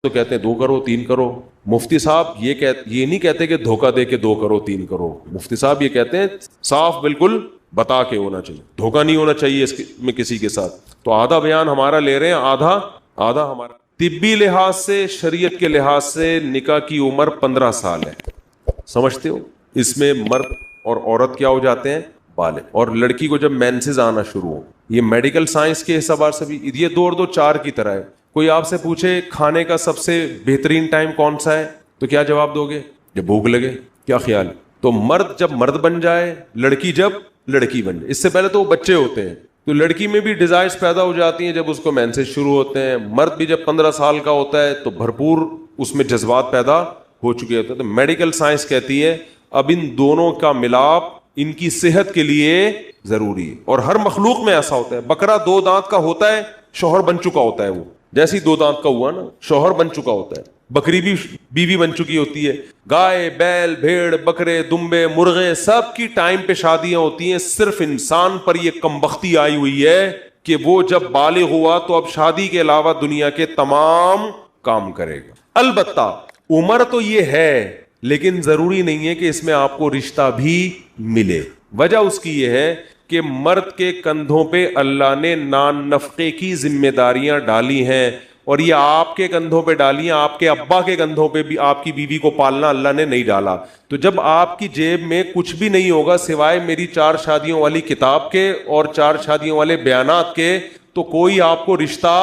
تو کہتے ہیں 2 کرو 3 کرو. مفتی صاحب یہ نہیں کہتے کہ دھوکہ دے کے 2 کرو 3 کرو. مفتی صاحب یہ کہتے ہیں صاف بالکل بتا کے ہونا چاہیے, دھوکہ نہیں ہونا چاہیے اس میں کسی کے ساتھ. تو آدھا بیان ہمارا لے رہے ہیں, آدھا ہمارا. طبی لحاظ سے, شریعت کے لحاظ سے نکاح کی عمر 15 سال ہے. سمجھتے ہو؟ اس میں مرد اور عورت کیا ہو جاتے ہیں؟ بالغ. اور لڑکی کو جب مینسز آنا شروع ہو, یہ میڈیکل سائنس کے اعتبار سے بھی یہ 2 اور 2 4 کی طرح ہے. کوئی آپ سے پوچھے کھانے کا سب سے بہترین ٹائم کون سا ہے, تو کیا جواب دو گے؟ جب بھوک لگے. کیا خیال؟ تو مرد جب مرد بن جائے, لڑکی جب لڑکی بن جائے. اس سے پہلے تو وہ بچے ہوتے ہیں, تو لڑکی میں بھی ڈیزائرز پیدا ہو جاتی ہیں جب اس کو مینسز شروع ہوتے ہیں. مرد بھی جب 15 سال کا ہوتا ہے تو بھرپور اس میں جذبات پیدا ہو چکے ہوتے ہیں. تو میڈیکل سائنس کہتی ہے اب ان دونوں کا ملاپ ان کی صحت کے لیے ضروری ہے. اور ہر مخلوق میں ایسا ہوتا ہے. بکرا 2 دانت کا ہوتا ہے, شوہر بن چکا ہوتا ہے. وہ جیسے ہی 2 دانت کا ہوا نا, شوہر بن چکا ہوتا ہے. بکری بھی بیوی بن چکی ہوتی ہے. گائے, بیل, بھیڑ, بکرے, دمبے, مرغے, سب کی ٹائم پہ شادیاں ہوتی ہیں. صرف انسان پر یہ کمبختی آئی ہوئی ہے کہ وہ جب بالغ ہوا تو اب شادی کے علاوہ دنیا کے تمام کام کرے گا. البتہ عمر تو یہ ہے, لیکن ضروری نہیں ہے کہ اس میں آپ کو رشتہ بھی ملے. وجہ اس کی یہ ہے کہ مرد کے کندھوں پہ اللہ نے نان نفقے کی ذمہ داریاں ڈالی ہیں, اور یہ آپ کے کندھوں پہ ڈالی ہیں. آپ کے ابا کے کندھوں پہ بھی آپ کی بیوی کو پالنا اللہ نے نہیں ڈالا. تو جب آپ کی جیب میں کچھ بھی نہیں ہوگا سوائے میری 4 شادیوں والی کتاب کے اور 4 شادیوں والے بیانات کے, تو کوئی آپ کو رشتہ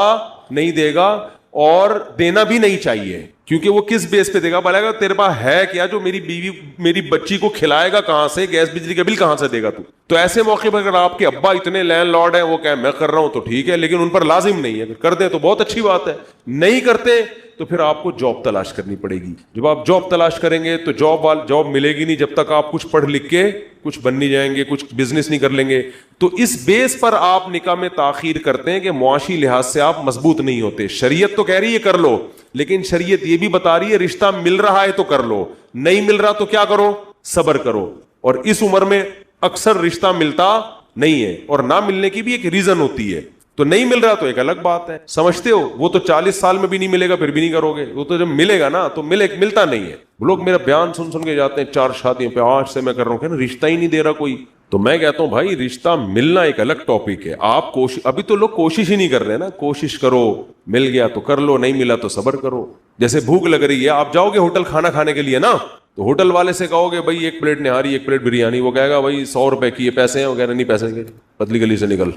نہیں دے گا, اور دینا بھی نہیں چاہیے. کیونکہ وہ کس بیس پہ دے گا؟ بولے گا تیرے پاس ہے کیا جو میری بیوی میری بچی کو کھلائے گا کہاں سے؟ گیس بجلی کا بل کہاں سے دے گا تو؟ تو ایسے موقع پر اگر آپ کے ابا اتنے لینڈ لارڈ ہیں, وہ کہیں میں کر رہا ہوں تو ٹھیک ہے, لیکن ان پر لازم نہیں ہے. اگر کر دیں تو بہت اچھی بات ہے, نہیں کرتے تو پھر آپ کو جاب تلاش کرنی پڑے گی. جب آپ جاب تلاش کریں گے تو جاب ملے گی نہیں جب تک آپ کچھ پڑھ لکھ کے کچھ بن نہیں جائیں گے, کچھ بزنس نہیں کر لیں گے. تو اس بیس پر آپ نکاح میں تاخیر کرتے ہیں کہ معاشی لحاظ سے آپ مضبوط نہیں ہوتے. شریعت تو کہہ رہی ہے کر لو, لیکن شریعت یہ بھی بتا رہی ہے رشتہ مل رہا ہے تو کر لو, نہیں مل رہا تو کیا کرو؟ صبر کرو. اور اس عمر میں اکثر رشتہ ملتا نہیں ہے, اور نہ ملنے کی بھی ایک ریزن ہوتی ہے. تو نہیں مل رہا تو ایک الگ بات ہے, سمجھتے ہو؟ وہ تو 40 سال میں بھی نہیں ملے گا پھر بھی نہیں کرو گے. وہ تو جب ملے گا نا تو ملتا نہیں ہے. لوگ میرا بیان سن کے جاتے ہیں 4 شادیوں پہ, آج سے میں کر رہا ہوں, کہ رشتہ ہی نہیں دے رہا کوئی. تو میں کہتا ہوں بھائی رشتہ ملنا ایک الگ ٹاپک ہے. آپ ابھی تو لوگ کوشش ہی نہیں کر رہے نا. کوشش کرو, مل گیا تو کر لو, نہیں ملا تو صبر کرو. جیسے بھوک لگ رہی ہے, آپ جاؤ گے ہوٹل کھانا کھانے کے لیے نا, تو ہوٹل والے سے کہو گے بھائی 1 پلیٹ نہاری 1 پلیٹ بریانی, وہ کہے گا بھائی 100 روپے کی, یہ پیسے ہیں؟ وہ کہہ رہے نہیں پیسے کے, پتلی گلی سے نکل.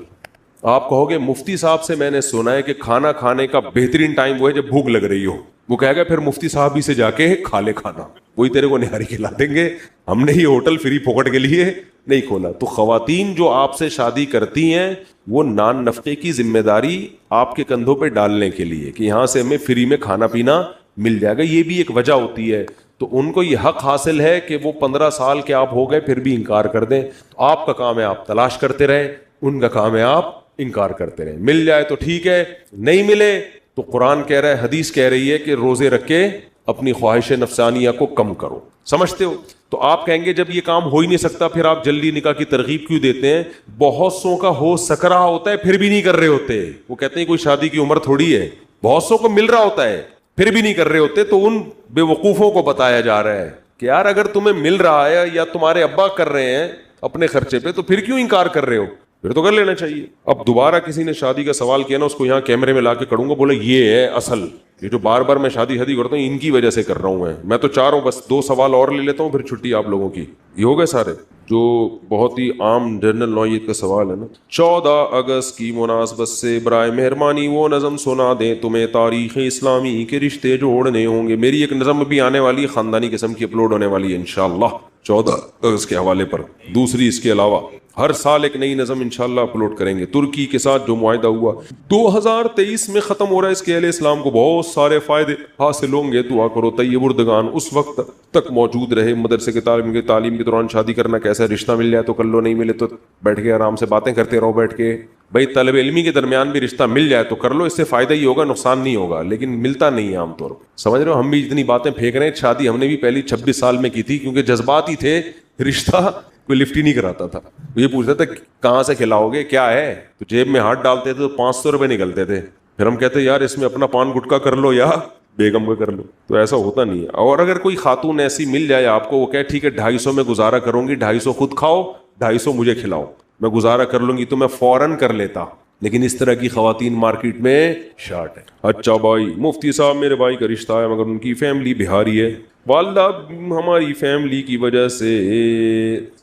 آپ کہو گے مفتی صاحب سے میں نے سنا ہے کہ کھانا کھانے کا بہترین ٹائم وہ ہے جب بھوک لگ رہی ہو. وہ کہے گا پھر مفتی صاحب ہی سے جا کے کھا لے کھانا, وہی تیرے کو نہاری کھلا دیں گے. ہم نے یہ ہوٹل فری پھوکٹ کے لیے نہیں کھولا. تو خواتین جو آپ سے شادی کرتی ہیں وہ نان نفقے کی ذمہ داری آپ کے کندھوں پہ ڈالنے کے لیے کہ یہاں سے ہمیں فری میں کھانا پینا مل جائے گا, یہ بھی ایک وجہ ہوتی ہے. تو ان کو یہ حق حاصل ہے کہ وہ 15 سال کے آپ ہو گئے پھر بھی انکار کر دیں. تو آپ کا کام ہے آپ تلاش کرتے رہیں, ان کا کام ہے آپ انکار کرتے رہیں. مل جائے تو ٹھیک ہے, نہیں ملے تو قرآن کہہ رہا ہے, حدیث کہہ رہی ہے کہ روزے رکھ کے اپنی خواہش نفسانیہ کو کم کرو. سمجھتے ہو؟ تو آپ کہیں گے جب یہ کام ہو ہی نہیں سکتا پھر آپ جلدی نکاح کی ترغیب کیوں دیتے ہیں؟ بہت سو کا ہو سک رہا ہوتا ہے پھر بھی نہیں کر رہے ہوتے. وہ کہتے ہیں کوئی شادی کی عمر تھوڑی ہے, بہت سو کو مل رہا ہوتا ہے پھر بھی نہیں کر رہے ہوتے. تو ان بے وقوفوں کو بتایا جا رہا ہے کہ یار اگر تمہیں مل رہا ہے یا تمہارے ابا کر رہے ہیں اپنے خرچے پہ, تو پھر کیوں انکار کر رہے ہو؟ پھر تو کر لینا چاہیے. اب دوبارہ کسی نے شادی کا سوال کیا نا, اس کو یہاں کیمرے میں لا کے کروں گا, بولے یہ ہے اصل, یہ جو بار بار میں شادی کرتا ہوں ان کی وجہ سے کر رہا ہوں. میں تو چاہ رہا ہوں بس 2 سوال اور لے لیتا ہوں پھر چھٹی آپ لوگوں کی. یہ ہو گئے سارے. جو بہت ہی عام جنرل نوعیت کا سوال ہے نا, 14 اگست کی مناسبت سے برائے مہربانی وہ نظم سنا دیں تمہیں تاریخ اسلامی کے رشتے جوڑنے ہوں گے. میری ایک نظم بھی آنے والی ہے خاندانی قسم کی, اپلوڈ ہونے والی ہے انشاءاللہ 14 اگست کے حوالے پر. دوسری اس کے علاوہ ہر سال ایک نئی نظم انشاءاللہ اپلوڈ کریں گے. ترکی کے ساتھ جو معاہدہ ہوا 2023 میں ختم ہو رہا ہے, اس کے اہل اسلام کو بہت سارے فائدے حاصل ہوں گے. دعا کرو طیب اردگان اس وقت تک موجود رہے. مدرسے کے تعلیم کے دوران شادی کرنا کیسا ہے؟ رشتہ مل جائے تو کر لو, نہیں ملے تو بیٹھ کے آرام سے باتیں کرتے رہو بیٹھ کے. بھائی طالب علمی کے درمیان بھی رشتہ مل جائے تو کر لو, اس سے فائدہ ہی ہوگا, نقصان نہیں ہوگا. لیکن ملتا نہیں ہے عام طور پر, سمجھ رہے ہو؟ ہم بھی اتنی باتیں پھینک رہے ہیں. شادی ہم نے بھی پہلی 26 سال میں کی تھی کیونکہ جذبات ہی تھے, رشتہ کوئی لفٹ ہی نہیں کراتا تھا. یہ پوچھتا تھا کہاں سے کھلاؤ گے, کیا ہے, تو جیب میں ہاتھ ڈالتے تھے تو 500 روپے نکلتے تھے. پھر ہم کہتے یار اس میں اپنا پان گٹکا کر لو یا بیگم کا کر لو. تو ایسا ہوتا نہیں ہے. اور اگر کوئی خاتون ایسی مل جائے آپ کو, وہ کہے ٹھیک ہے 250 میں گزارا کروں گی, 250 خود کھاؤ, 250 مجھے کھلاؤ, میں گزارا کر لوں گی, تو میں فوراً کر لیتا. لیکن اس طرح کی خواتین مارکیٹ میں شارٹ ہے. اچھا بھائی, مفتی صاحب میرے بھائی کا رشتہ ہے مگر ان کی فیملی بہاری ہے, والدہ ہماری فیملی کی وجہ سے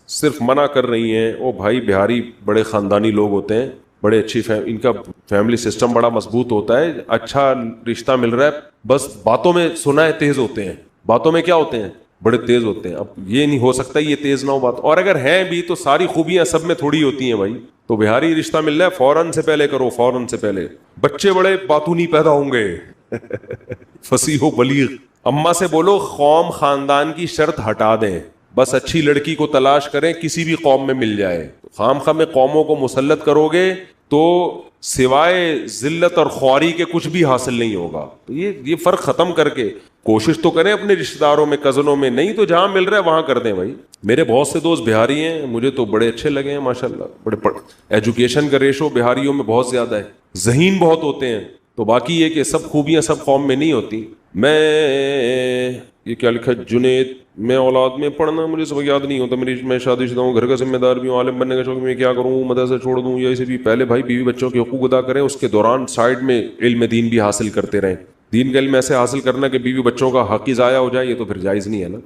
صرف منع کر رہی ہیں. او بھائی, بہاری بڑے خاندانی لوگ ہوتے ہیں, بڑے اچھی ان کا فیملی سسٹم بڑا مضبوط ہوتا ہے, اچھا رشتہ مل رہا ہے, بس باتوں میں سنا ہے تیز ہوتے ہیں, باتوں میں کیا ہوتے ہیں, بڑے تیز ہوتے ہیں. اب یہ نہیں ہو سکتا یہ تیز نہ ہو بات, اور اگر ہیں بھی تو ساری خوبیاں سب میں تھوڑی ہوتی ہیں بھائی. تو بہاری رشتہ مل رہا ہے, فوراً سے پہلے کرو, فوراً سے پہلے. بچے بڑے باتونی پیدا ہوں گے. فصیح و بلیغ. اماں سے بولو قوم خاندان کی شرط ہٹا دیں, بس اچھی لڑکی کو تلاش کریں, کسی بھی قوم میں مل جائے. خام خواہ میں قوموں کو مسلط کرو گے تو سوائے ذلت اور خواری کے کچھ بھی حاصل نہیں ہوگا. تو یہ فرق ختم کر کے کوشش تو کریں اپنے رشتہ داروں میں, کزنوں میں, نہیں تو جہاں مل رہا ہے وہاں کر دیں بھائی. میرے بہت سے دوست بہاری ہیں, مجھے تو بڑے اچھے لگے ہیں ماشاءاللہ. بڑے ایجوکیشن کا ریشو بہاریوں میں بہت زیادہ ہے, ذہین بہت ہوتے ہیں. تو باقی یہ کہ سب خوبیاں سب قوم میں نہیں ہوتی. میں یہ کیا لکھا, جنید, میں اولاد میں پڑھنا مجھے سب یاد نہیں ہوتا, میں شادی شدہ ہوں, گھر کا ذمہ دار بھی ہوں, عالم بننے کا شوق, میں کیا کروں, مدرسہ چھوڑ دوں یا اسے بھی. پہلے بھائی بیوی بچوں کے حقوق ادا کریں, اس کے دوران سائڈ میں علم دین بھی حاصل کرتے رہیں. دین کا علم ایسے حاصل کرنا کہ بیوی بچوں کا حق ہی ضائع ہو جائے, یہ تو پھر جائز نہیں ہے نا.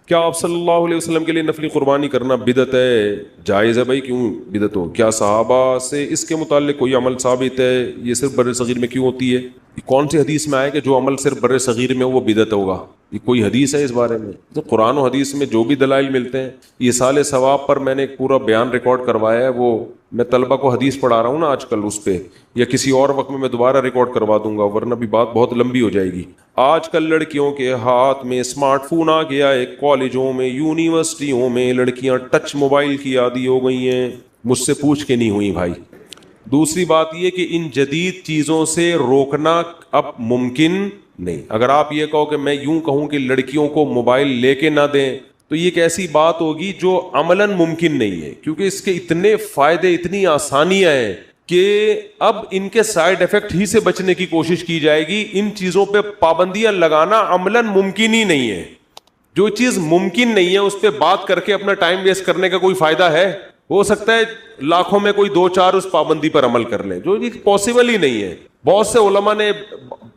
کیا آپ صلی اللہ علیہ وسلم کے لیے نفلی قربانی کرنا بدعت ہے؟ جائز ہے بھائی, کیوں بدعت ہو؟ کیا صحابہ سے اس کے متعلق کوئی عمل ثابت ہے؟ یہ صرف بر صغیر میں کیوں ہوتی ہے؟ کون سی حدیث میں آئے کہ جو عمل صرف بر صغیر میں وہ بدعت ہوگا؟ یہ کوئی حدیث ہے اس بارے میں؟ تو قرآن و حدیث میں جو بھی دلائل ملتے ہیں. یہ سال ثواب پر میں نے ایک پورا بیان ریکارڈ کروایا ہے, وہ میں طلبہ کو حدیث پڑھا رہا ہوں نا آج کل, اس پہ یا کسی اور وقت میں دوبارہ ریکارڈ کروا دوں گا, ورنہ بھی بات بہت لمبی ہو جائے گی. آج کل لڑکیوں کے ہاتھ میں اسمارٹ فون آ گیا ہے, کالجوں میں, یونیورسٹیوں میں لڑکیاں ٹچ موبائل کی عادی ہو گئی ہیں. مجھ سے پوچھ کے نہیں ہوئی بھائی. دوسری بات یہ کہ ان جدید چیزوں سے روکنا اب ممکن نہیں. اگر آپ یہ کہو کہ میں یوں کہوں کہ لڑکیوں کو موبائل لے کے نہ دیں, تو یہ ایک ایسی بات ہوگی جو عملاً ممکن نہیں ہے, کیونکہ اس کے اتنے فائدے, اتنی آسانیاں ہیں کہ اب ان کے سائیڈ ایفیکٹ ہی سے بچنے کی کوشش کی جائے گی. ان چیزوں پہ پابندیاں لگانا عملاً ممکن ہی نہیں ہے. جو چیز ممکن نہیں ہے اس پہ بات کر کے اپنا ٹائم ویسٹ کرنے کا کوئی فائدہ ہے؟ ہو سکتا ہے لاکھوں میں کوئی 2-4 اس پابندی پر عمل کر لیں, جو پاسبل ہی نہیں ہے. بہت سے علماء نے,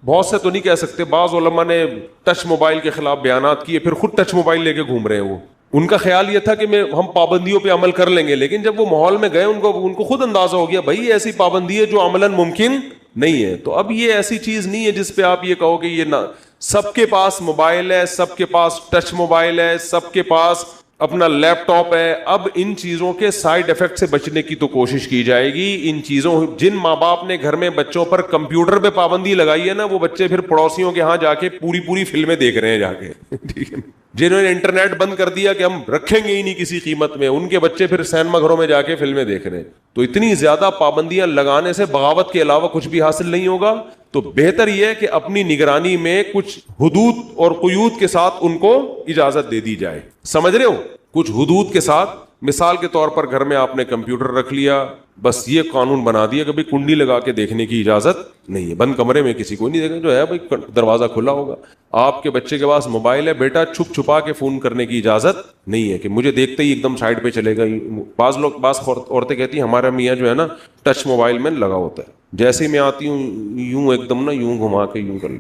بہت سے تو نہیں کہہ سکتے, بعض علماء نے ٹچ موبائل کے خلاف بیانات کیے, پھر خود ٹچ موبائل لے کے گھوم رہے ہیں. وہ ان کا خیال یہ تھا کہ ہم پابندیوں پہ عمل کر لیں گے, لیکن جب وہ ماحول میں گئے ان کو خود اندازہ ہو گیا بھائی ایسی پابندی ہے جو عملاً ممکن نہیں ہے. تو اب یہ ایسی چیز نہیں ہے جس پہ آپ یہ کہو کہ یہ نہ, سب کے پاس موبائل ہے, سب کے پاس ٹچ موبائل ہے, سب کے پاس اپنا لیپ ٹاپ ہے. اب ان چیزوں کے سائیڈ ایفیکٹ سے بچنے کی تو کوشش کی جائے گی. ان چیزوں, جن ماں باپ نے گھر میں بچوں پر کمپیوٹر پہ پابندی لگائی ہے نا, وہ بچے پھر پڑوسیوں کے ہاں جا کے پوری فلمیں دیکھ رہے ہیں جا کے. ٹھیک ہے, جنہوں نے انٹرنیٹ بند کر دیا کہ ہم رکھیں گے ہی نہیں کسی قیمت میں, ان کے بچے پھر سینما گھروں میں جا کے فلمیں دیکھ رہے ہیں. تو اتنی زیادہ پابندیاں لگانے سے بغاوت کے علاوہ کچھ بھی حاصل نہیں ہوگا. تو بہتر یہ ہے کہ اپنی نگرانی میں کچھ حدود اور قیود کے ساتھ ان کو اجازت دے دی جائے. سمجھ رہے ہو؟ کچھ حدود کے ساتھ. مثال کے طور پر گھر میں آپ نے کمپیوٹر رکھ لیا, بس یہ قانون بنا دیا کہ بھائی کنڈی لگا کے دیکھنے کی اجازت نہیں ہے, بند کمرے میں کسی کو نہیں دیکھنا, جو ہے بھائی دروازہ کھلا ہوگا. آپ کے بچے کے پاس موبائل ہے, بیٹا چھپ چھپا کے فون کرنے کی اجازت نہیں ہے کہ مجھے دیکھتے ہی ایک دم سائڈ پہ چلے گا. بعض عورتیں کہتی ہیں ہمارا میاں جو ہے نا ٹچ موبائل میں لگا ہوتا ہے, جیسے ہی میں آتی ہوں یوں ایک دم نا یوں گھما کے یوں کر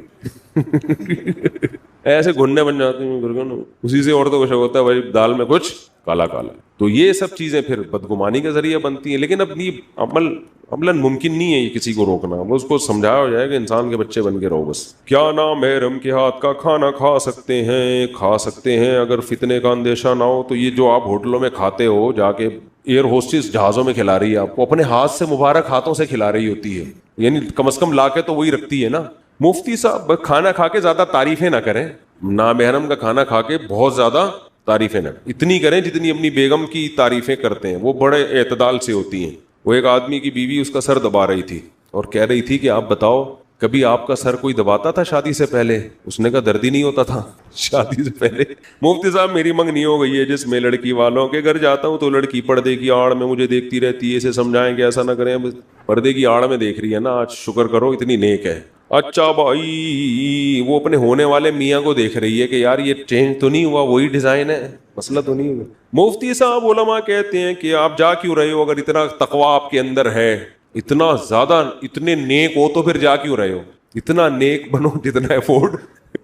ایسے گھننے بن جاتے ہیں. اسی سے عورتوں کو شک ہوتا ہے بھائی دال میں کچھ کالا کالا. تو یہ سب چیزیں پھر بدگمانی کا ذریعہ بنتی ہیں. لیکن اب یہ عملاً ممکن نہیں ہے یہ کسی کو روکنا. وہ اس کو سمجھایا ہو جائے کہ انسان کے بچے بن کے رہو بس. کیا نامحرم کے ہاتھ کا کھانا کھا سکتے ہیں؟ کھا سکتے ہیں اگر فتنے کا اندیشہ نہ ہو. تو یہ جو آپ ہوٹلوں میں کھاتے ہو جا کے, ایئر ہوسٹس جہازوں میں کھلا رہی ہے آپ کو, اپنے ہاتھ سے مبارک ہاتھوں سے کھلا رہی ہوتی ہے, یعنی کم از کم لا کے تو وہی رکھتی ہے نا. مفتی صاحب کھانا کھا کے زیادہ تعریفیں نہ کریں. نامحرم کا کھانا کھا کے بہت زیادہ تعریفیں نہ, اتنی کریں جتنی اپنی بیگم کی تعریفیں کرتے ہیں, وہ بڑے اعتدال سے ہوتی ہیں. وہ ایک آدمی کی بیوی اس کا سر دبا رہی تھی اور کہہ رہی تھی کہ آپ بتاؤ کبھی آپ کا سر کوئی دباتا تھا شادی سے پہلے؟ اس نے کہا درد ہی نہیں ہوتا تھا شادی سے پہلے. مفتی صاحب میری منگنی ہو گئی ہے جس میں لڑکی والوں کے گھر جاتا ہوں تو لڑکی پردے کی آڑ میں مجھے دیکھتی رہتی ہے, اسے سمجھائیں کہ ایسا نہ کریں. پردے کی آڑ میں دیکھ رہی ہے نا, آج شکر کرو اتنی نیک ہے. اچھا بھائی وہ اپنے ہونے والے میاں کو دیکھ رہی ہے کہ یار یہ چینج تو نہیں ہوا, وہی ڈیزائن ہے, مسئلہ تو نہیں ہوا. مفتی صاحب علماء کہتے ہیں کہ آپ جا کیوں رہے ہو, اگر اتنا تقویٰ آپ کے اندر ہے, اتنا زیادہ اتنے نیک ہو تو پھر جا کیوں رہے ہو, اتنا نیک بنو جتنا افورڈ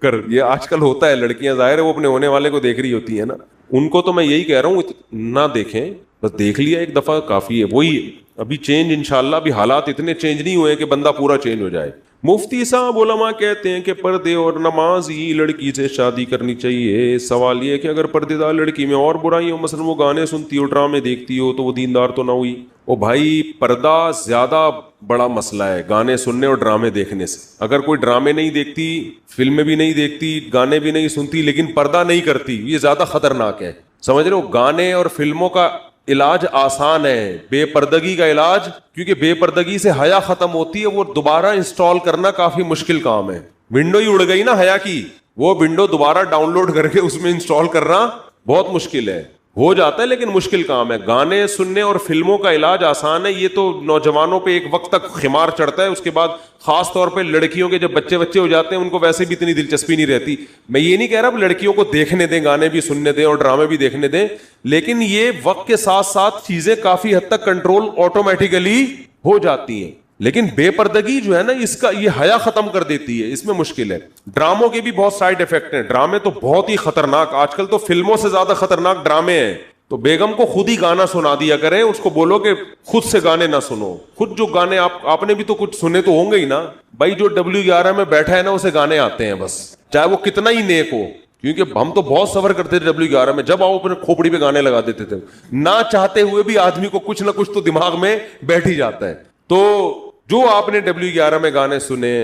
کر. یہ آج کل ہوتا ہے, لڑکیاں ظاہر ہے وہ اپنے ہونے والے کو دیکھ رہی ہوتی ہے نا, ان کو تو میں یہی کہہ رہا ہوں نہ دیکھیں, بس دیکھ لیا ایک دفعہ کافی ہے. وہی ابھی چینج انشاءاللہ, ابھی حالات اتنے چینج نہیں ہوئے کہ بندہ پورا چینج ہو جائے. مفتی صاحب علماء کہتے ہیں کہ پردے اور نماز ہی لڑکی سے شادی کرنی چاہیے. سوال یہ کہ اگر پردے دار لڑکی میں اور برائی ہو, مثلا وہ گانے سنتی ہو, ڈرامے دیکھتی ہو, تو وہ دیندار تو نہ ہوئی. او بھائی پردہ زیادہ بڑا مسئلہ ہے گانے سننے اور ڈرامے دیکھنے سے. اگر کوئی ڈرامے نہیں دیکھتی, فلمیں بھی نہیں دیکھتی, گانے بھی نہیں سنتی, لیکن پردہ نہیں کرتی, یہ زیادہ خطرناک ہے. سمجھ رہے ہو, گانے اور فلموں کا علاج آسان ہے, بے پردگی کا علاج, کیونکہ بے پردگی سے حیا ختم ہوتی ہے, وہ دوبارہ انسٹال کرنا کافی مشکل کام ہے. ونڈو ہی اڑ گئی نا حیا کی, وہ ونڈو دوبارہ ڈاؤن لوڈ کر کے اس میں انسٹال کرنا بہت مشکل ہے. ہو جاتا ہے لیکن مشکل کام ہے. گانے سننے اور فلموں کا علاج آسان ہے, یہ تو نوجوانوں پہ ایک وقت تک خمار چڑھتا ہے, اس کے بعد خاص طور پہ لڑکیوں کے جب بچے ہو جاتے ہیں ان کو ویسے بھی اتنی دلچسپی نہیں رہتی. میں یہ نہیں کہہ رہا لڑکیوں کو دیکھنے دیں, گانے بھی سننے دیں اور ڈرامے بھی دیکھنے دیں, لیکن یہ وقت کے ساتھ ساتھ چیزیں کافی حد تک کنٹرول آٹومیٹیکلی ہو جاتی ہیں. لیکن بے پردگی جو ہے نا, اس کا یہ حیا ختم کر دیتی ہے, اس میں مشکل ہے. ڈراموں کے بھی بہت سائڈ افیکٹ ہیں, ڈرامے تو بہت ہی خطرناک, آج کل تو فلموں سے زیادہ خطرناک ڈرامے ہیں. تو بیگم کو خود ہی گانا سنا دیا کریں, اس کو بولو کہ خود سے گانے نہ سنو, خود جو گانے آپ نے بھی تو کچھ سنے تو ہوں گے ہی نا بھائی. جو W11 میں بیٹھا ہے نا اسے گانے آتے ہیں بس, چاہے وہ کتنا ہی نیک ہو, کیونکہ ہم تو بہت سفر کرتے تھے W11 میں, جب آؤ اپنے کھوپڑی پہ گانے لگا دیتے تھے, نہ چاہتے ہوئے بھی آدمی کو کچھ نہ کچھ تو دماغ میں بیٹھ ہی جاتا ہے. تو جو آپ نے W11 میں گانے سنے,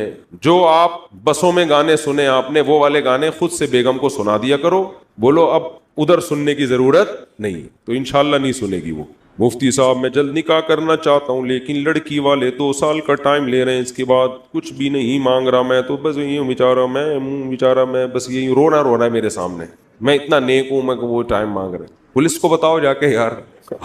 جو آپ بسوں میں گانے سنے آپ نے, وہ والے گانے خود سے بیگم کو سنا دیا کرو, بولو اب ادھر سننے کی ضرورت نہیں, تو انشاءاللہ نہیں سنے گی وہ. مفتی صاحب میں جلد نکاح کرنا چاہتا ہوں, لیکن لڑکی والے 2 سال کا ٹائم لے رہے ہیں, اس کے بعد کچھ بھی نہیں مانگ رہا, میں تو بس یہی بیچارہ میں بس یہی رو رہا ہے میرے سامنے, میں اتنا نیک ہوں, میں وہ ٹائم مانگ رہے. پولیس کو بتاؤ جا کے یار,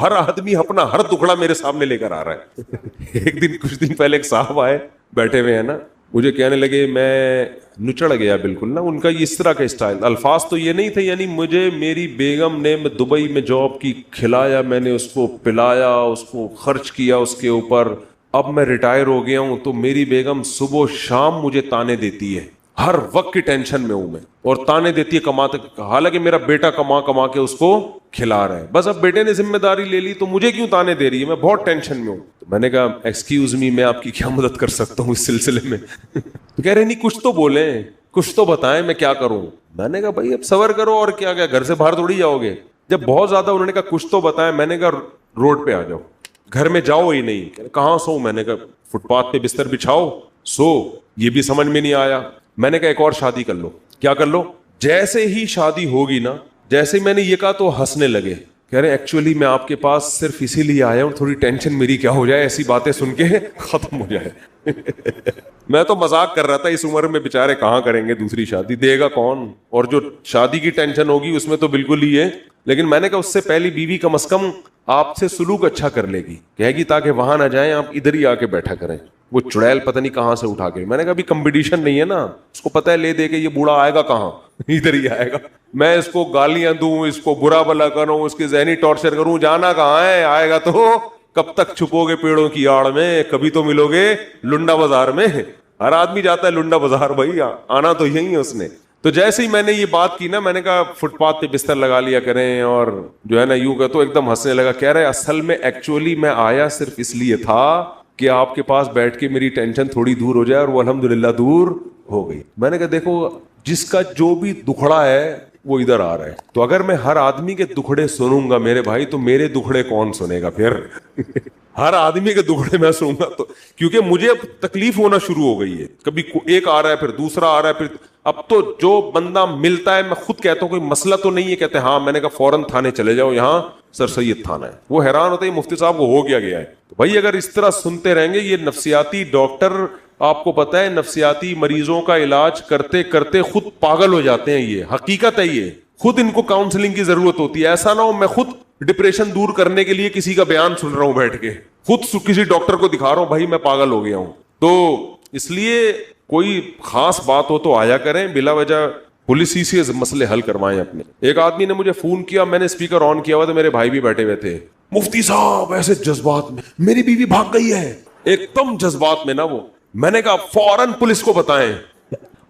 ہر آدمی اپنا ہر دکھڑا میرے سامنے لے کر آ رہا ہے. کچھ دن پہلے ایک صاحب آئے, بیٹھے ہوئے ہیں نا, مجھے کہنے لگے, میں نچڑ گیا بالکل نا, ان کا اس طرح کا اسٹائل, الفاظ تو یہ نہیں تھے, یعنی مجھے میری بیگم نے, میں دبئی میں جاب کی, کھلایا, میں نے اس کو پلایا, اس کو خرچ کیا اس کے اوپر, اب میں ریٹائر ہو گیا ہوں, تو میری بیگم صبح و شام مجھے تانے دیتی ہے, ہر وقت کی ٹینشن میں ہوں میں, اور تانے دیتی ہے کماتے, حالانکہ میرا بیٹا کما کے اس کو کھلا رہا ہے, بس اب بیٹے نے ذمہ داری لے لی تو مجھے کیوں تانے دے رہی ہے, میں بہت ٹینشن میں ہوں. تو میں نے کہا ایکسکیوز می, میں آپ کی کیا مدد کر سکتا ہوں اس سلسلے میں. تو کہہ رہے نہیں کچھ تو بولیں, کچھ تو بتائیں, میں کیا کروں. میں نے کہا بھائی اب صبر کرو, اور کیا گھر سے باہر تھوڑی جاؤ گے. جب بہت زیادہ انہوں نے کہا کچھ تو بتائیں, میں نے کہا روڈ پہ آ جاؤ, گھر میں جاؤ ہی نہیں. کہاں سو, میں نے کہا فٹ پاتھ پہ بستر بچھاؤ سو, یہ بھی سمجھ میں نہیں آیا. میں نے کہا ایک اور شادی کر لو. کیا کر لو؟ جیسے ہی شادی ہوگی نا, جیسے میں نے یہ کہا تو ہنسنے لگے, کہہ رہے ایکچولی میں آپ کے پاس صرف اسی لیے آیا ہوں, تھوڑی ٹینشن میری کیا ہو جائے, ایسی باتیں سن کے ختم ہو جائے. میں تو مذاق کر رہا تھا, اس عمر میں بےچارے کہاں کریں گے دوسری شادی, دے گا کون, اور جو شادی کی ٹینشن ہوگی اس میں تو بالکل ہی ہے. لیکن میں نے کہا اس سے پہلی بیوی کم از کم آپ سے سلوک اچھا کر لے گی, کہے گی تاکہ وہاں نہ جائیں, آپ ادھر ہی آ کے بیٹھا کریں. وہ چڑیل پتہ نہیں کہاں سے اٹھا کے, میں نے کہا ابھی کمپٹیشن نہیں ہے نا, اس کو پتہ ہے لے دے کے یہ بوڑھا آئے گا کہاں, ادھر ہی آئے گا. میں اس کو گالیاں دوں, اس کو برا بلا کروں, اس کی ذہنی ٹارچر کروں, جانا کہاں ہے, آئے گا تو کب تک چھپو گے پیڑوں کی آڑ میں, کبھی تو ملو گے لنڈا بازار میں. ہر آدمی جاتا ہے لنڈا بازار, بھائی آنا تو یہی ہے اس نے. تو جیسے ہی میں نے یہ بات کی نا, میں نے کہا فٹ پاتھ پہ بستر لگا لیا کریں, اور جو ہے نا یوں کہ, تو ایک دم ہنسنے لگا, کہہ رہے اصل میں ایکچولی میں آیا صرف اس لیے تھا کہ آپ کے پاس بیٹھ کے میری ٹینشن تھوڑی دور ہو جائے, اور وہ الحمدللہ دور ہو گئی. میں نے کہا دیکھو جس کا جو بھی دکھڑا ہے وہ ادھر آ رہا ہے, تو اگر میں ہر آدمی کے دکھڑے سنوں گا میرے بھائی, تو میرے دکھڑے کون سنے گا پھر. ہر آدمی کے دکھڑے میں سنوں گا تو, کیونکہ مجھے اب تکلیف ہونا شروع ہو گئی ہے, کبھی ایک آ رہا ہے, پھر دوسرا آ رہا ہے, پھر اب تو جو بندہ ملتا ہے میں خود کہتا ہوں کوئی مسئلہ تو نہیں ہے, کہتے ہاں, میں نے کہا فوراً تھانے چلے جاؤ, یہاں سر سید تھانہ ہے. وہ حیران ہوتا ہے مفتی صاحب کو ہو گیا ہے. تو بھائی اگر اس طرح سنتے رہیں گے, یہ نفسیاتی ڈاکٹر آپ کو پتا ہے نفسیاتی مریضوں کا علاج کرتے کرتے خود پاگل ہو جاتے ہیں, یہ حقیقت ہے, یہ خود ان کو کاؤنسلنگ کی ضرورت ہوتی ہے. ایسا نہ ہو میں خود ڈپریشن دور کرنے کے لیے کسی کا بیان سن رہا ہوں بیٹھ کے, خود کسی ڈاکٹر کو دکھا رہا ہوں بھائی میں پاگل ہو گیا ہوں. تو اس لیے کوئی خاص بات ہو تو آیا کریں, بلا وجہ پولیسی سے مسئلے حل کروائیں اپنے. ایک آدمی نے مجھے فون کیا, میں نے اسپیکر آن کیا ہوا تھا, میرے بھائی بھی بیٹھے ہوئے تھے. مفتی صاحب ایسے جذبات میں, میری بیوی بھاگ گئی ہے, ایک دم جذبات میں نا وہ. میں نے کہا فوراً پولیس کو بتائیں.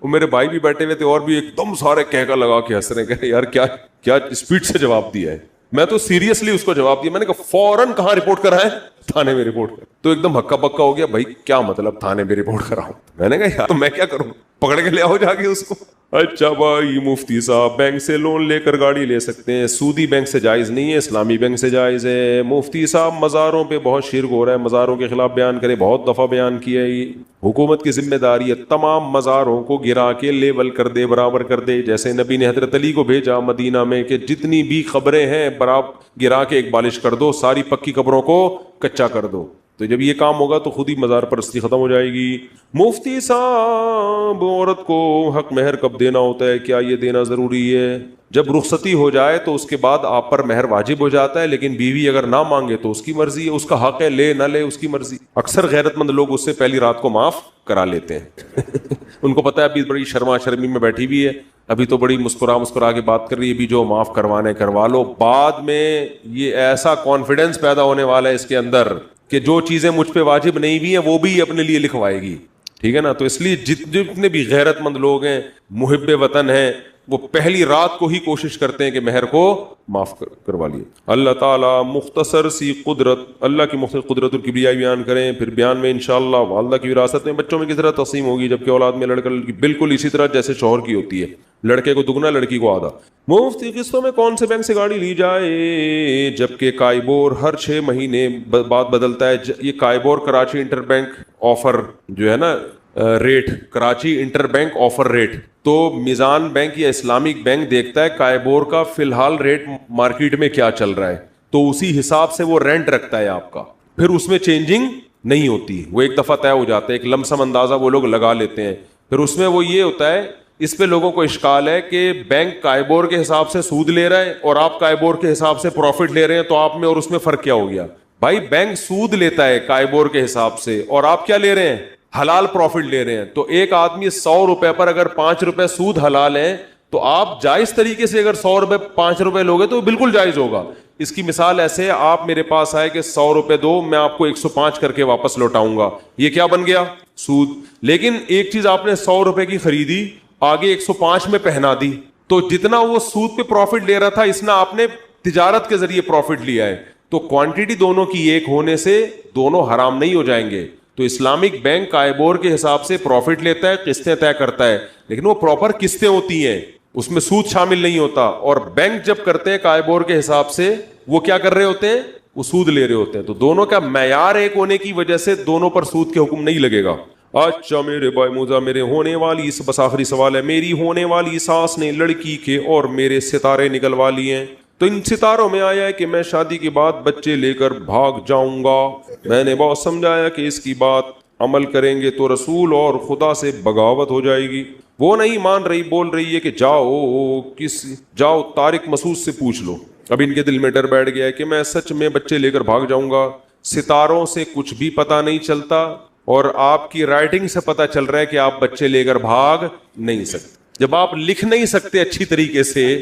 وہ میرے بھائی بھی بیٹھے ہوئے تھے اور بھی ایک دم سارے کہکا لگا کے ہنس رہے, کہ یار کیا اسپیڈ سے جواب دیا ہے. میں تو سیریسلی اس کو جواب دیا, میں نے کہا فوراً کہاں رپورٹ کرائیں, تھانے میں رپورٹ کر. تو ایک دم ہکا بکا ہو گیا, بھائی کیا مطلب تھانے میں رپورٹ کراؤں. میں نے کہا یار تو میں کیا کروں, پکڑ کے لے آؤ جا کے اس کو. اچھا بھائی مفتی صاحب بینک سے لون لے کر گاڑی لے سکتے ہیں, سودی بینک سے جائز نہیں ہے, اسلامی بینک سے جائز ہے. مفتی صاحب مزاروں پہ بہت شرک ہو رہا ہے, مزاروں کے خلاف بیان کرے, بہت دفعہ بیان کیا ہے. یہ حکومت کی ذمہ داری ہے تمام مزاروں کو گرا کے لیول کر دے, برابر کر دے. جیسے نبی نے حضرت علی کو بھیجا مدینہ میں کہ جتنی بھی قبریں ہیں برابر گرا کے ایک بالش کر دو, ساری پکی قبروں کو کچا کر دو. تو جب یہ کام ہوگا تو خود ہی مزار پرستی ختم ہو جائے گی. مفتی صاحب عورت کو حق مہر کب دینا ہوتا ہے, کیا یہ دینا ضروری ہے؟ جب رخصتی ہو جائے تو اس کے بعد آپ پر مہر واجب ہو جاتا ہے, لیکن بیوی اگر نہ مانگے تو اس کی مرضی ہے, اس کا حق ہے, لے نہ لے اس کی مرضی. اکثر غیرت مند لوگ اس سے پہلی رات کو معاف کرا لیتے ہیں. ان کو پتہ ہے ابھی بڑی شرما شرمی میں بیٹھی ہوئی ہے, ابھی تو بڑی مسکرا کے بات کر رہی ہے, بھی جو معاف کروانے کروا لو. بعد میں یہ ایسا کانفیڈنس پیدا ہونے والا ہے اس کے اندر کہ جو چیزیں مجھ پہ واجب نہیں بھی ہیں وہ بھی اپنے لیے لکھوائے گی. ٹھیک ہے نا. تو اس لیے جتنے بھی غیرت مند لوگ ہیں, محب وطن ہیں, وہ پہلی رات کو ہی کوشش کرتے ہیں کہ مہر کو معاف کروا لیے. اللہ تعالیٰ مختصر سی قدرت, اللہ کی مختصر قدرت اور کبریائی بیان کریں. پھر بیان میں انشاءاللہ والدہ کی وراثت میں بچوں میں کس طرح تقسیم ہوگی, جبکہ اولاد میں لڑکا لڑکی بالکل اسی طرح جیسے شوہر کی ہوتی ہے, لڑکے کو دگنا لڑکی کو آدھا. مفتی قسطوں میں کون سے بینک سے گاڑی لی جائے, جبکہ کائبور ہر 6 مہینے بعد بدلتا ہے. یہ KIBOR Karachi inter bank offer جو ہے نا rate, Karachi inter bank offer rate, تو میزان بینک یا اسلامک بینک دیکھتا ہے کائبور کا فی الحال ریٹ مارکیٹ میں کیا چل رہا ہے, تو اسی حساب سے وہ رینٹ رکھتا ہے آپ کا. پھر اس میں چینجنگ نہیں ہوتی, وہ ایک دفعہ طے ہو جاتا ہے, ایک لمسم اندازہ وہ لوگ لگا لیتے ہیں. پھر اس میں وہ یہ ہوتا ہے, اس پہ لوگوں کو اشکال ہے کہ بینک کائبور کے حساب سے سود لے رہا ہے اور آپ کائبور کے حساب سے پروفٹ لے رہے ہیں, تو آپ میں اور اس میں فرق کیا ہو گیا؟ بھائی بینک سود لیتا ہے کائبور کے حساب سے, اور آپ کیا لے رہے ہیں؟ حلال پروفٹ لے رہے ہیں. تو ایک آدمی 100 روپے پر اگر 5 روپے سود حلال ہے, تو آپ جائز طریقے سے اگر 100 روپے 5 روپے لوگے تو بالکل جائز ہوگا. اس کی مثال ایسے, آپ میرے پاس آئے کہ 100 روپے دو, میں آپ کو 105 کر کے واپس لوٹاؤں گا, یہ کیا بن گیا؟ سود. لیکن ایک چیز آپ نے 100 روپے کی خریدی, آگے 105 میں پہنا دی, تو جتنا وہ سود پہ پروفٹ لے رہا تھا اس نے آپ نے تجارت کے ذریعے پروفٹ لیا ہے. تو کوانٹٹی دونوں کی ایک ہونے سے دونوں حرام نہیں ہو جائیں گے. تو اسلامک بینک کائبور کے حساب سے پروفٹ لیتا ہے, قسطیں طے کرتا ہے, لیکن وہ پراپر قسطیں ہوتی ہیں, اس میں سود شامل نہیں ہوتا. اور بینک جب کرتے ہیں کائبور کے حساب سے, وہ کیا کر رہے ہوتے ہیں؟ وہ سود لے رہے ہوتے ہیں. تو دونوں کا معیار ایک ہونے کی وجہ سے دونوں پر سود کے حکم نہیں لگے گا. اچھا میرے بھائی موزا, میرے ہونے والی بس آخری سوال ہے, میری ہونے والی ساس نے لڑکی کے اور میرے ستارے نکلوا لیے ہیں, تو ان ستاروں میں آیا ہے کہ میں شادی کے بعد بچے لے کر بھاگ جاؤں گا. میں نے بہت سمجھایا کہ اس کی بات عمل کریں گے تو رسول اور خدا سے بغاوت ہو جائے گی. وہ نہیں مان رہی, بول رہی ہے کہ جاؤ طارق مسعود سے پوچھ لو. اب ان کے دل میں ڈر بیٹھ گیا ہے کہ میں سچ میں بچے لے کر بھاگ جاؤں گا. ستاروں سے کچھ بھی پتہ نہیں چلتا, اور آپ کی رائٹنگ سے پتہ چل رہا ہے کہ آپ بچے لے کر بھاگ نہیں سکتے. جب آپ لکھ نہیں سکتے اچھی طریقے سے,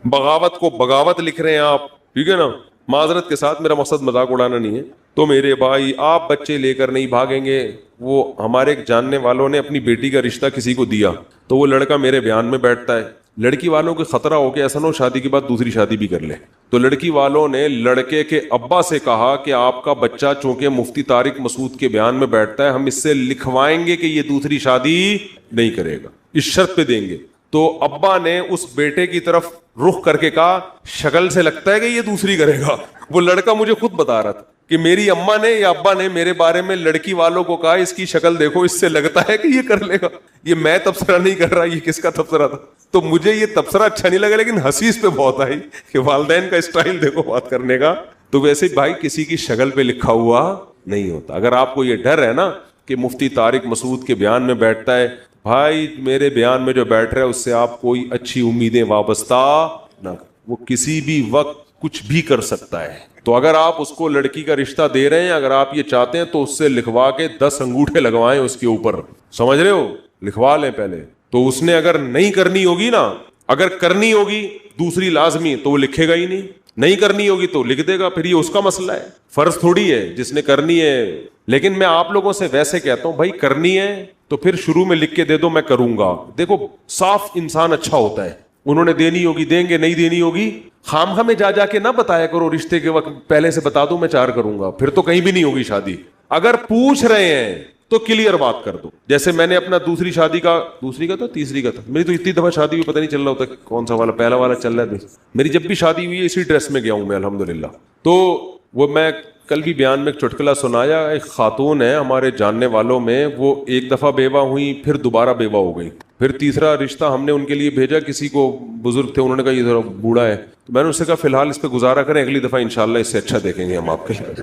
بغاوت کو بغاوت لکھ رہے ہیں آپ, ٹھیک ہے نا. معذرت کے ساتھ, میرا مقصد مذاق اڑانا نہیں ہے. تو میرے بھائی آپ بچے لے کر نہیں بھاگیں گے. وہ ہمارے ایک جاننے والوں نے اپنی بیٹی کا رشتہ کسی کو دیا, تو وہ لڑکا میرے بیان میں بیٹھتا ہے. لڑکی والوں کو خطرہ ہو کہ ایسا نہ ہو شادی کے بعد دوسری شادی بھی کر لے. تو لڑکی والوں نے لڑکے کے ابا سے کہا کہ آپ کا بچہ چونکہ مفتی طارق مسعود کے بیان میں بیٹھتا ہے, ہم اس سے لکھوائیں گے کہ یہ دوسری شادی نہیں کرے گا, اس شرط پہ دیں گے. تو ابا نے اس بیٹے کی طرف رخ کر کے کہا, شکل سے لگتا ہے کہ یہ دوسری کرے گا. وہ لڑکا مجھے خود بتا رہا تھا کہ میری اماں نے یا ابا نے میرے بارے میں لڑکی والوں کو کہا, اس کی شکل دیکھو, اس سے لگتا ہے کہ یہ کر لے گا. یہ میں تبصرہ نہیں کر رہا, یہ کس کا تبصرہ تھا. تو مجھے یہ تبصرہ اچھا نہیں لگا, لیکن ہنسی اس پہ بہت آئی کہ والدین کا اسٹائل دیکھو بات کرنے کا. تو ویسے بھائی کسی کی شکل پہ لکھا ہوا نہیں ہوتا. اگر آپ کو یہ ڈر ہے نا کہ مفتی طارق مسعود کے بیان میں بیٹھتا ہے, بھائی میرے بیان میں جو بیٹھ رہا ہے اس سے آپ کوئی اچھی امیدیں وابستہ نہ, وہ کسی بھی وقت کچھ بھی کر سکتا ہے. تو اگر آپ اس کو لڑکی کا رشتہ دے رہے ہیں, اگر آپ یہ چاہتے ہیں تو اس سے لکھوا کے 10 انگوٹھے لگوائیں اس کے اوپر, سمجھ رہے ہو, لکھوا لیں پہلے. تو اس نے اگر نہیں کرنی ہوگی نا, اگر کرنی ہوگی دوسری لازمی, تو وہ لکھے گا ہی نہیں, نہیں کرنی ہوگی تو لکھ دے گا, پھر یہ اس کا مسئلہ ہے, فرض تھوڑی ہے جس نے کرنی ہے. لیکن میں آپ لوگوں سے ویسے کہتا ہوں, بھائی کرنی ہے تو پھر شروع میں لکھ کے دے دو میں کروں گا. دیکھو صاف انسان اچھا ہوتا ہے, انہوں نے دینی ہوگی دیں گے, نہیں دینی ہوگی خام خواہ میں جا کے نہ بتایا کرو رشتے کے وقت, پہلے سے بتا دو میں 4 کروں گا, پھر تو کہیں بھی نہیں ہوگی شادی. اگر پوچھ رہے ہیں تو کلیئر بات کر دو. جیسے میں نے اپنا دوسری کا تو تیسری کا تھا, میری تو اتنی دفعہ شادی ہوئی پتہ نہیں چل رہا ہوتا کون سا والا پہلا والا چل رہا ہے. میری جب بھی شادی ہوئی ہے اسی ڈریس میں گیا ہوں میں الحمدللہ. تو وہ میں کل بھی بیان میں ایک چٹکلا سنایا, ایک خاتون ہے ہمارے جاننے والوں میں, وہ ایک دفعہ بیوہ ہوئی, پھر دوبارہ بیوہ ہو گئی, پھر تیسرا رشتہ ہم نے ان کے لیے بھیجا, کسی کو بزرگ تھے, انہوں نے کہا یہ ذرا بوڑھا ہے, تو میں نے اس سے کہا فی الحال اس پہ گزارا کریں, اگلی دفعہ انشاءاللہ اس سے اچھا دیکھیں گے ہم آپ کے لیے.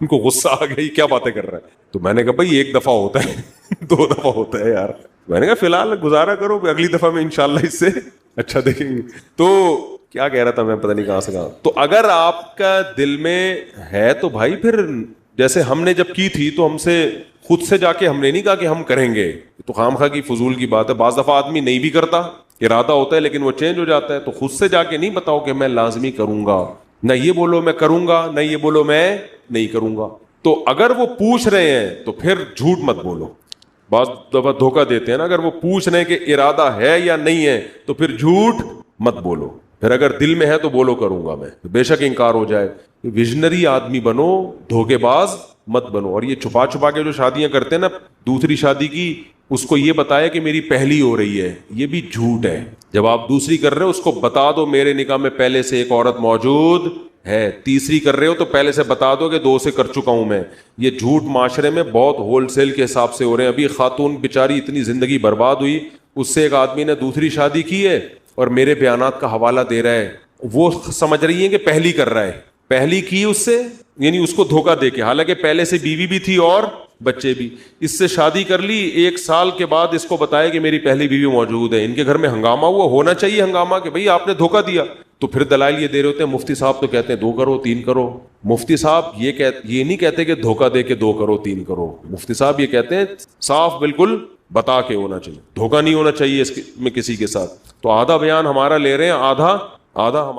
ان کو غصہ آ گئی, کیا باتیں کر رہا ہے. تو میں نے کہا بھائی ایک دفعہ ہوتا ہے 2 دفعہ ہوتا ہے یار. میں نے کہا فی الحال گزارا کرو, اگلی دفعہ میں انشاءاللہ اس سے اچھا دیکھیں گے. تو کیا کہہ رہا تھا میں, پتہ نہیں کہاں سے کہاں. تو اگر آپ کا دل میں ہے تو بھائی پھر جیسے ہم نے جب کی تھی تو ہم سے خود سے جا کے ہم نے نہیں کہا کہ ہم کریں گے, تو خامخواہ کی فضول کی بات ہے. بعض دفعہ آدمی نہیں بھی کرتا, ارادہ ہوتا ہے لیکن وہ چینج ہو جاتا ہے. تو خود سے جا کے نہیں بتاؤ کہ میں لازمی کروں گا, نہ یہ بولو میں کروں گا, نہ یہ بولو میں نہیں کروں گا. تو اگر وہ پوچھ رہے ہیں تو پھر جھوٹ مت بولو. بعض دفعہ دھوکہ دیتے ہیں نا, اگر وہ پوچھ رہے ہیں کہ ارادہ ہے یا نہیں ہے تو پھر جھوٹ مت بولو. پھر اگر دل میں ہے تو بولو کروں گا میں, بے شک انکار ہو جائے. ویژنری آدمی بنو, دھوکے باز مت بنو. اور یہ چھپا چھپا کے جو شادیاں کرتے ہیں نا, دوسری شادی کی اس کو یہ بتایا کہ میری پہلی ہو رہی ہے, یہ بھی جھوٹ ہے. جب آپ دوسری کر رہے ہو اس کو بتا دو میرے نکاح میں پہلے سے ایک عورت موجود ہے. تیسری کر رہے ہو تو پہلے سے بتا دو کہ 2 سے کر چکا ہوں میں. یہ جھوٹ معاشرے میں بہت ہول سیل کے حساب سے ہو رہے ہیں. ابھی خاتون بیچاری اتنی زندگی برباد ہوئی, اس سے ایک آدمی نے دوسری شادی کی ہے اور میرے بیانات کا حوالہ دے رہا ہے. وہ سمجھ رہی ہے کہ پہلی کر رہا ہے, پہلی کی اس سے, یعنی اس کو دھوکہ دے کے, حالانکہ پہلے سے بیوی بھی تھی اور بچے بھی. اس سے شادی کر لی, 1 سال کے بعد اس کو بتایا کہ میری پہلی بیوی موجود ہے. ان کے گھر میں ہنگامہ ہوا, ہونا چاہیے ہنگامہ کہ بھئی آپ نے دھوکہ دیا. تو پھر دلائل یہ دے رہے ہوتے ہیں, مفتی صاحب تو کہتے ہیں 2 کرو 3 کرو. مفتی صاحب یہ نہیں کہتے کہ دھوکہ دے کے 2 کرو 3 کرو. مفتی صاحب یہ کہتے ہیں صاف بالکل بتا کے ہونا چاہیے, دھوکہ نہیں ہونا چاہیے اس میں کسی کے ساتھ. تو آدھا بیان ہمارا لے رہے ہیں, آدھا ہمارا